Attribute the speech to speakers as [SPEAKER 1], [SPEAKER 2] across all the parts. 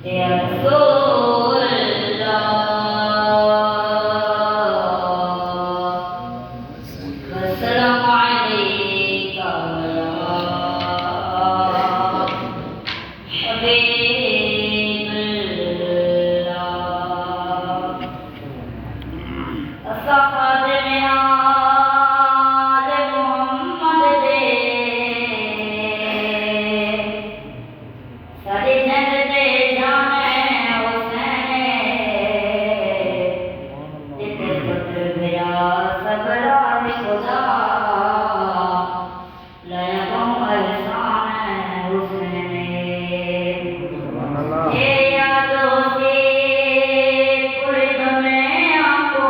[SPEAKER 1] या रसूल अल्लाह वस्सलाम अलैका या हबीबल्लाह। असा खादिम आले मुहम्मद दे सारी जंग ते जाने हुसैन जिते पुत्र गया सबरा खुदा लया एहसान हुसैन। ये यादों से पूरे में आपको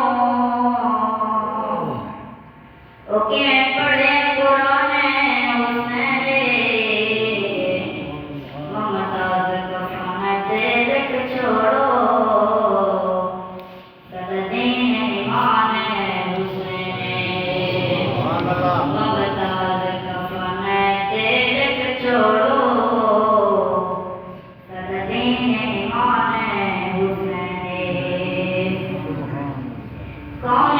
[SPEAKER 1] ओके पढ़े कुरान हुसैन ममताज कफन तेरे छोड़ो सददीन ईमान हुसैन। ममताज कफन तेरे छोड़ो सददीन ईमान हुसैन। कौन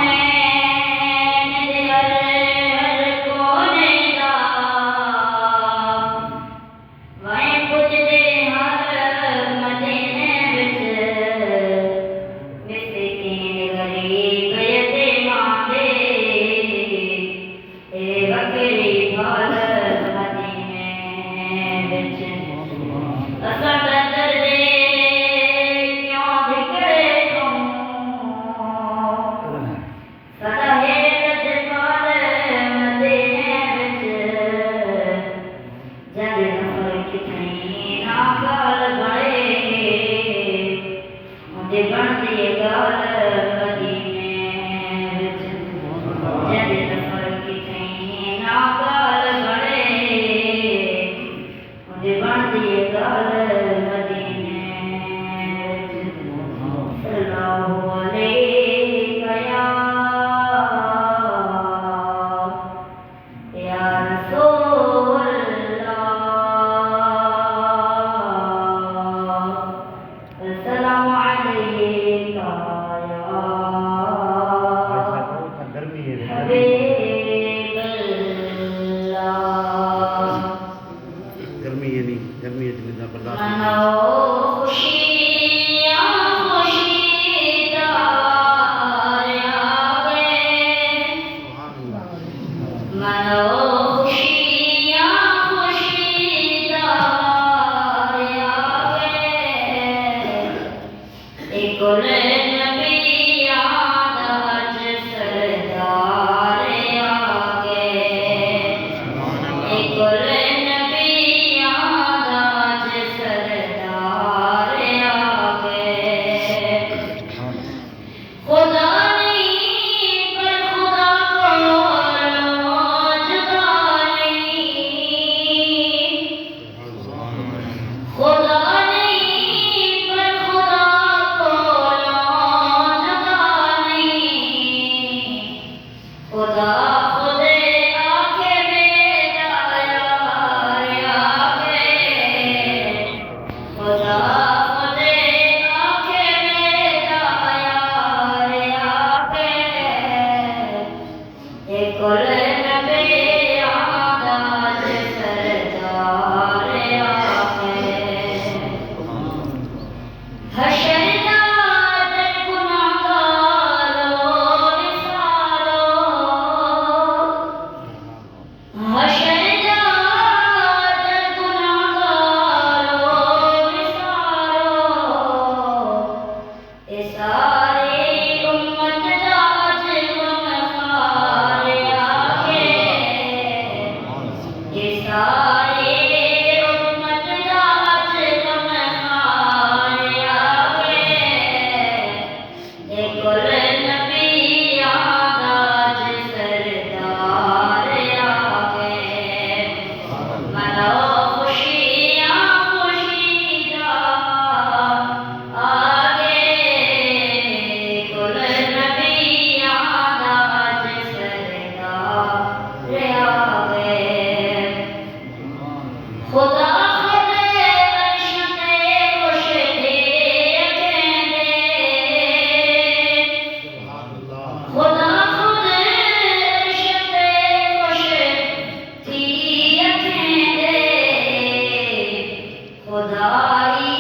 [SPEAKER 1] खुदाई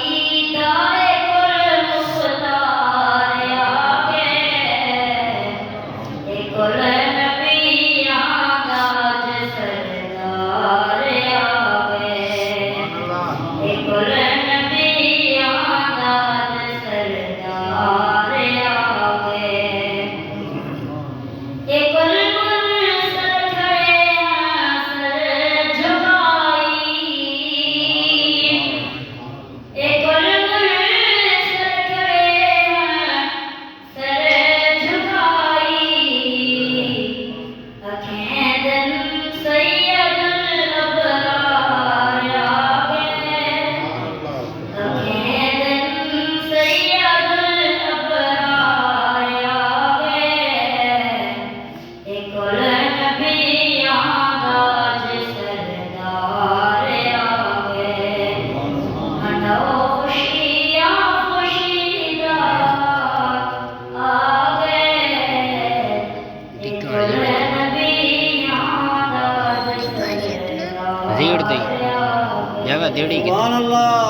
[SPEAKER 1] तारे कुल मुख्तार आगे कुल नबियां दा सरदार आगे कुल नबियां दा सरदार आगे कुल मुनसर खड़े सर झुकाई कुल मुनसर खड़े सर झुकाई अखें सैयदुल अबरार आगे अखें सैयदुल अबरार आगे कुल नबियां दा सरदार आगे मनो खुशियां खुशीदा आगे कुल नबियां दा सरदार
[SPEAKER 2] देड़ दे जगह देड़ी
[SPEAKER 3] सुभान अल्लाह।